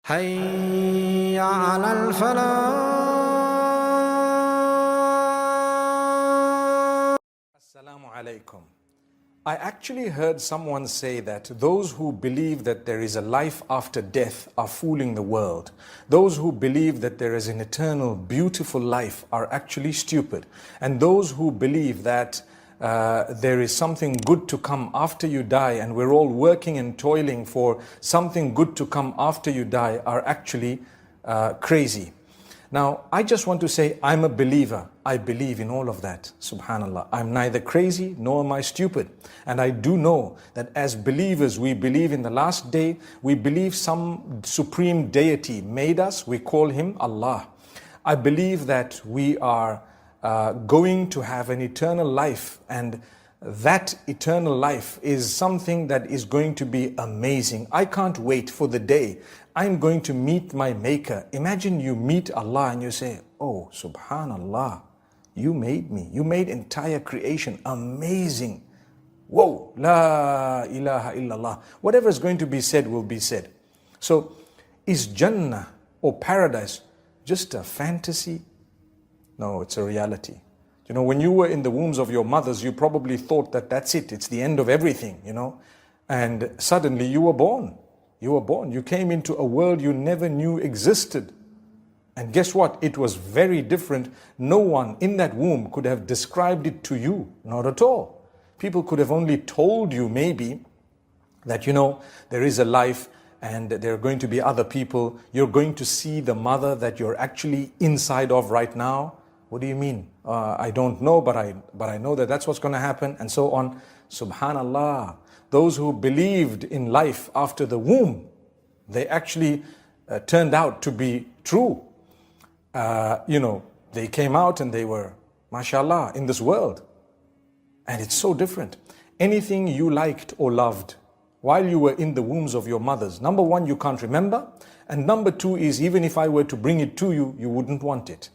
حي على الفلاح. Assalamu alaikum. I actually heard someone say that those who believe that there is a life after death are fooling the world. Those who believe that there is an eternal, beautiful life are actually stupid. And those who believe that there is something good to come after you die and we're all working and toiling for something good to come after you die are actually crazy. Now, I just want to say I'm a believer. I believe in all of that. Subhanallah. I'm neither crazy nor am I stupid. And I do know that as believers, we believe in the last day. We believe some supreme deity made us. We call him Allah. I believe that we are going to have an eternal life, and that eternal life is something that is going to be amazing. I can't wait for the day I'm going to meet my maker. Imagine you meet Allah and you say, oh, subhanallah, you made me. You made entire creation amazing. Whoa, la ilaha illallah. Whatever is going to be said will be said. So is Jannah or paradise just a fantasy? No, it's a reality. You know, when you were in the wombs of your mothers, you probably thought that that's it. It's the end of everything, you know. And suddenly you were born. You were born. You came into a world you never knew existed. And guess what? It was very different. No one in that womb could have described it to you. Not at all. People could have only told you maybe that, you know, there is a life and there are going to be other people. You're going to see the mother that you're actually inside of right now. What do you mean? I don't know, but I know that that's what's going to happen, and so on. Subhanallah. Those who believed in life after the womb, they actually turned out to be true. You know, they came out and they were, mashallah, in this world. And it's so different. Anything you liked or loved while you were in the wombs of your mothers, number one, you can't remember. And number two is, even if I were to bring it to you, you wouldn't want it.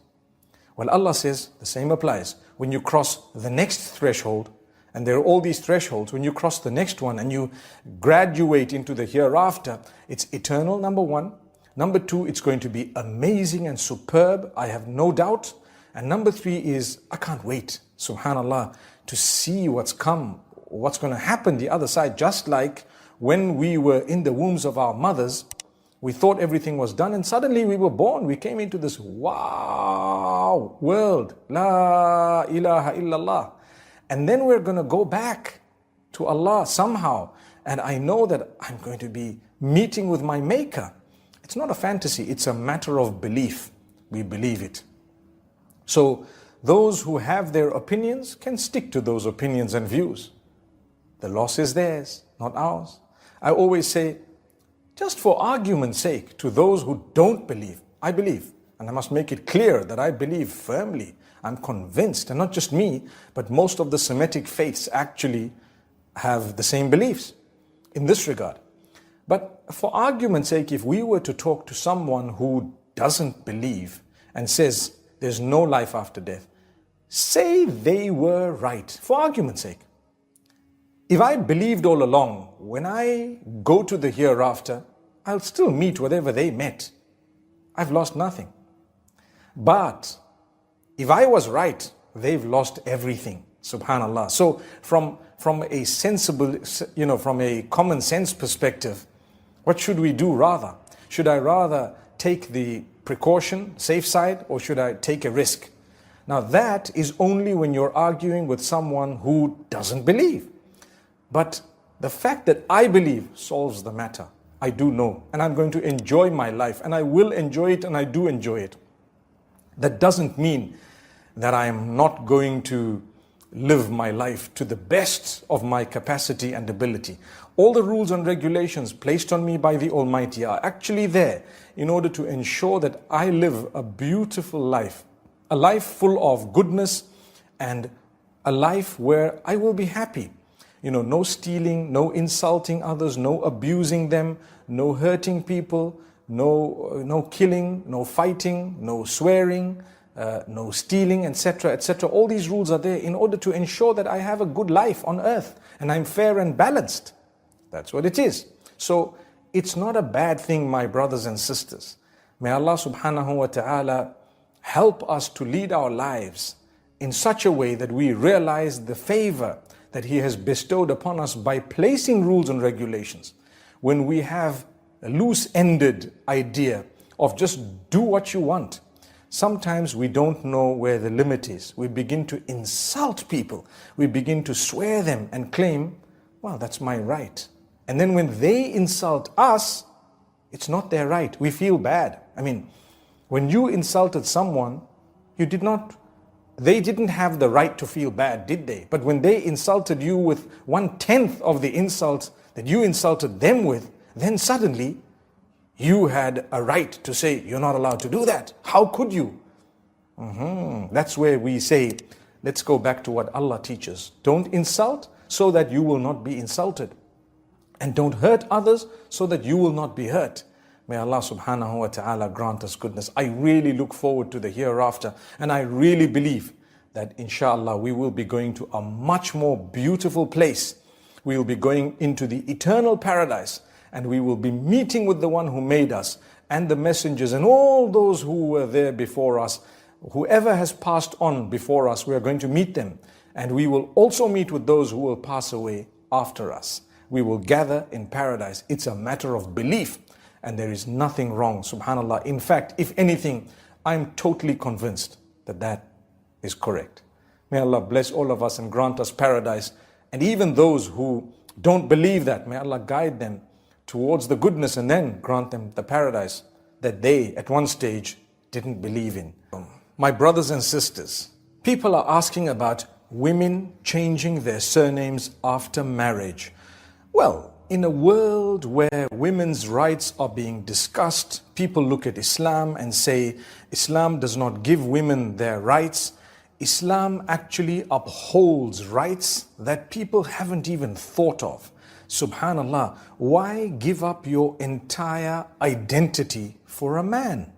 Well, Allah says the same applies. When you cross the next threshold, and there are all these thresholds, when you cross the next one and you graduate into the hereafter, it's eternal, number one. Number two, it's going to be amazing and superb, I have no doubt. And number three is, I can't wait, subhanallah, to see what's come, what's going to happen the other side. Just like when we were in the wombs of our mothers, we thought everything was done, and suddenly we were born. We came into this wow world. La ilaha illallah. And then we're going to go back to Allah somehow. And I know that I'm going to be meeting with my maker. It's not a fantasy. It's a matter of belief. We believe it. So those who have their opinions can stick to those opinions and views. The loss is theirs, not ours. I always say, just for argument's sake, to those who don't believe, I believe. And I must make it clear that I believe firmly. I'm convinced, and not just me, but most of the Semitic faiths actually have the same beliefs in this regard. But for argument's sake, if we were to talk to someone who doesn't believe and says there's no life after death, say they were right, for argument's sake. If I believed all along, when I go to the hereafter, I'll still meet whatever they met. I've lost nothing. But if I was right, they've lost everything. Subhanallah. So from a sensible, you know, from a common sense perspective, what should we do rather? Should I rather take the precaution, safe side, or should I take a risk? Now that is only when you're arguing with someone who doesn't believe. But the fact that I believe solves the matter. I do know, and I'm going to enjoy my life, and I will enjoy it, and I do enjoy it. That doesn't mean that I'm not going to live my life to the best of my capacity and ability. All the rules and regulations placed on me by the Almighty are actually there in order to ensure that I live a beautiful life, a life full of goodness, and a life where I will be happy. You know, no stealing, no insulting others, no abusing them, no hurting people, no killing, no fighting, no swearing, no stealing, etc., etc. All these rules are there in order to ensure that I have a good life on earth and I'm fair and balanced. That's what it is. So it's not a bad thing, my brothers and sisters. May Allah subhanahu wa ta'ala help us to lead our lives in such a way that we realize the favor that He has bestowed upon us by placing rules and regulations. When we have a loose-ended idea of just do what you want, sometimes we don't know where the limit is. We begin to insult people. We begin to swear them and claim, well, that's my right. And then when they insult us, it's not their right. We feel bad. I mean, when you insulted someone, they didn't have the right to feel bad, did they? But when they insulted you with 1/10 of the insult that you insulted them with, then suddenly you had a right to say, you're not allowed to do that. How could you? That's where we say, let's go back to what Allah teaches. Don't insult so that you will not be insulted. And don't hurt others so that you will not be hurt. May Allah subhanahu wa ta'ala grant us goodness. I really look forward to the hereafter, and I really believe that inshallah we will be going to a much more beautiful place. We will be going into the eternal paradise, and we will be meeting with the one who made us and the messengers and all those who were there before us. Whoever has passed on before us, we are going to meet them, and we will also meet with those who will pass away after us. We will gather in paradise. It's a matter of belief, and there is nothing wrong, subhanallah. In fact, if anything, I'm totally convinced that that is correct. May Allah bless all of us and grant us paradise. And even those who don't believe that, may Allah guide them towards the goodness and then grant them the paradise that they at one stage didn't believe in. My brothers and sisters, people are asking about women changing their surnames after marriage. Well, in a world where women's rights are being discussed, people look at Islam and say, Islam does not give women their rights. Islam actually upholds rights that people haven't even thought of. Subhanallah, why give up your entire identity for a man?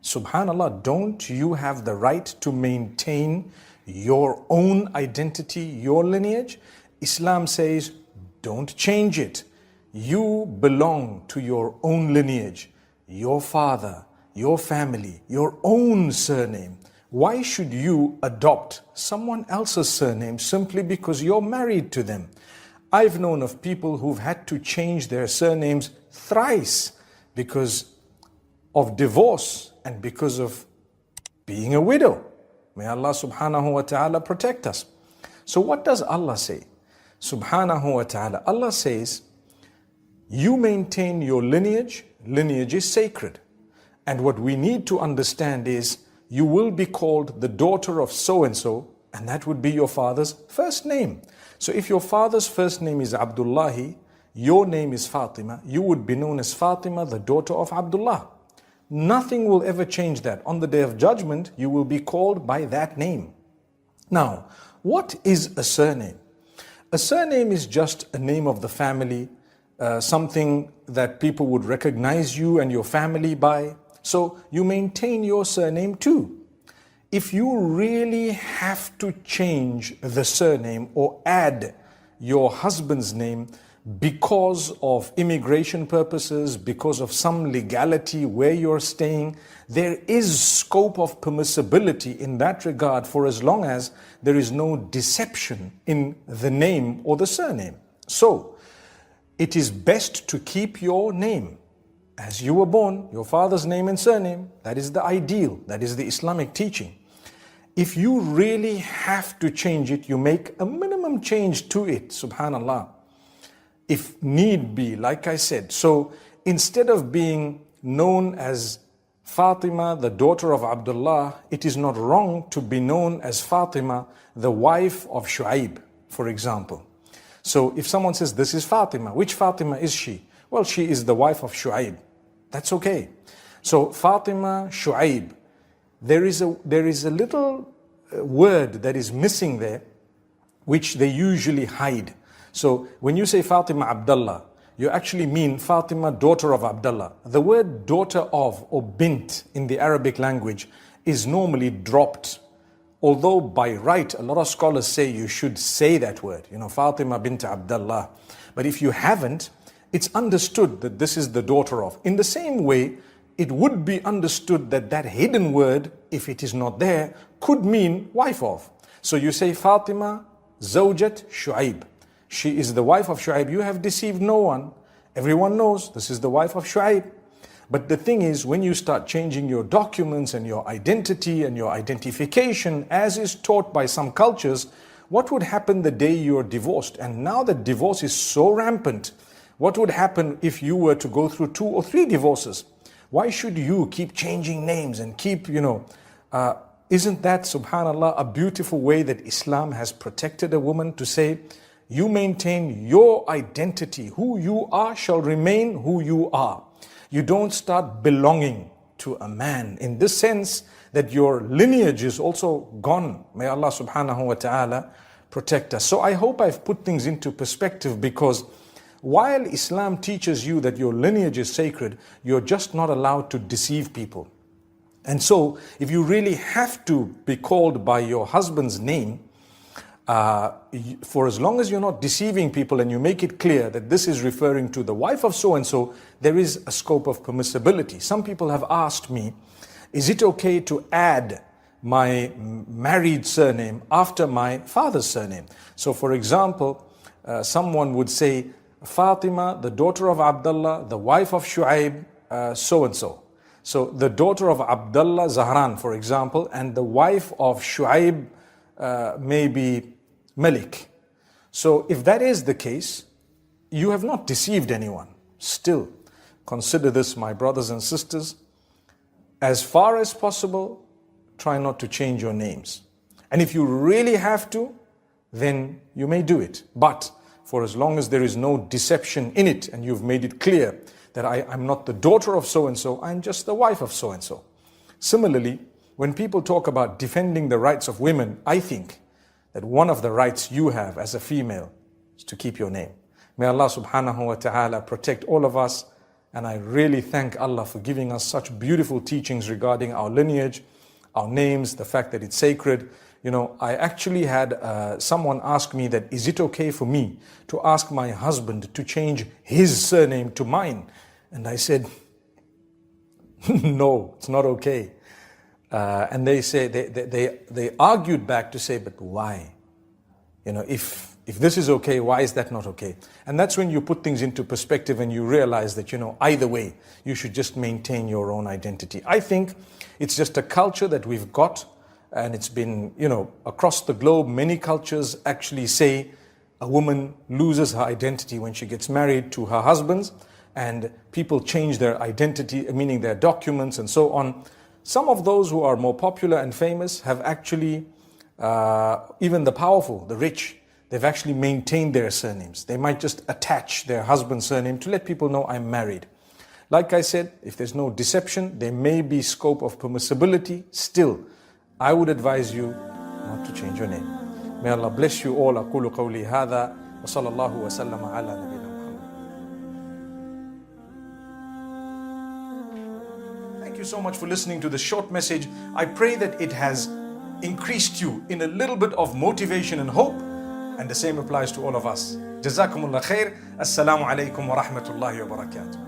Subhanallah, don't you have the right to maintain your own identity, your lineage? Islam says, don't change it. You belong to your own lineage, your father, your family, your own surname. Why should you adopt someone else's surname simply because you're married to them? I've known of people who've had to change their surnames thrice because of divorce and because of being a widow. May Allah subhanahu wa ta'ala protect us. So what does Allah say? Subhanahu wa ta'ala, Allah says, you maintain your lineage. Lineage is sacred. And what we need to understand is you will be called the daughter of so-and-so, and that would be your father's first name. So if your father's first name is Abdullahi, your name is Fatima, you would be known as Fatima, the daughter of Abdullah. Nothing will ever change that. On the day of judgment, you will be called by that name. Now, what is a surname? A surname is just a name of the family, something that people would recognize you and your family by. So you maintain your surname too. If you really have to change the surname or add your husband's name because of immigration purposes, because of some legality where you're staying, there is scope of permissibility in that regard for as long as there is no deception in the name or the surname. So, it is best to keep your name as you were born, your father's name and surname. That is the ideal. That is the Islamic teaching. If you really have to change it, you make a minimum change to it, subhanallah. If need be, like I said. So instead of being known as Fatima, the daughter of Abdullah, it is not wrong to be known as Fatima, the wife of Shu'aib, for example. So if someone says, this is Fatima, which Fatima is she? Well, she is the wife of Shu'aib. That's okay. So Fatima, Shu'aib, there is a little word that is missing there, which they usually hide. So when you say Fatima Abdullah, you actually mean Fatima, daughter of Abdullah. The word daughter of or bint in the Arabic language is normally dropped. Although by right, a lot of scholars say you should say that word, Fatima bint Abdullah. But if you haven't, it's understood that this is the daughter of. In the same way, it would be understood that that hidden word, if it is not there, could mean wife of. So you say Fatima, Zawjat Shu'aib. She is the wife of Shu'aib. You have deceived no one. Everyone knows this is the wife of Shu'aib. But the thing is, when you start changing your documents and your identity and your identification, as is taught by some cultures, what would happen the day you are divorced? And now that divorce is so rampant, what would happen if you were to go through 2 or 3 divorces? Why should you keep changing names and keep, isn't that, subhanAllah, a beautiful way that Islam has protected a woman to say, you maintain your identity. Who you are shall remain who you are. You don't start belonging to a man in this sense that your lineage is also gone. May Allah subhanahu wa ta'ala protect us. So I hope I've put things into perspective, because while Islam teaches you that your lineage is sacred, you're just not allowed to deceive people. And so if you really have to be called by your husband's name, for as long as you're not deceiving people and you make it clear that this is referring to the wife of so-and-so, there is a scope of permissibility. Some people have asked me, is it okay to add my married surname after my father's surname? So for example, someone would say, Fatima, the daughter of Abdullah, the wife of Shu'aib, so-and-so. So the daughter of Abdullah, Zahran, for example, and the wife of Shu'aib may be Malik. So if that is the case, you have not deceived anyone. Still, consider this, my brothers and sisters, as far as possible, try not to change your names. And if you really have to, then you may do it. But for as long as there is no deception in it, and you've made it clear that I'm not the daughter of so-and-so, I'm just the wife of so-and-so. Similarly, when people talk about defending the rights of women, I think that one of the rights you have as a female is to keep your name. May Allah subhanahu wa ta'ala protect all of us. And I really thank Allah for giving us such beautiful teachings regarding our lineage, our names, the fact that it's sacred. I actually had someone ask me that, is it okay for me to ask my husband to change his surname to mine? And I said, no, it's not okay. And they say, they argued back to say, but why? If this is okay, why is that not okay? And that's when you put things into perspective and you realize that, either way, you should just maintain your own identity. I think it's just a culture that we've got, and it's been, across the globe, many cultures actually say a woman loses her identity when she gets married to her husbands, and people change their identity, meaning their documents and so on. Some of those who are more popular and famous have actually, even the powerful, the rich, they've actually maintained their surnames. They might just attach their husband's surname to let people know I'm married. Like I said, if there's no deception, there may be scope of permissibility. Still, I would advise you not to change your name. May Allah bless you all. أقول قولي هذا وصلى الله وسلم على نبينا محمد. Thank you so much for listening to this short message. I pray that it has increased you in a little bit of motivation and hope. And the same applies to all of us. Jazakumullah khair. Assalamu alaikum wa rahmatullahi wa barakatuh.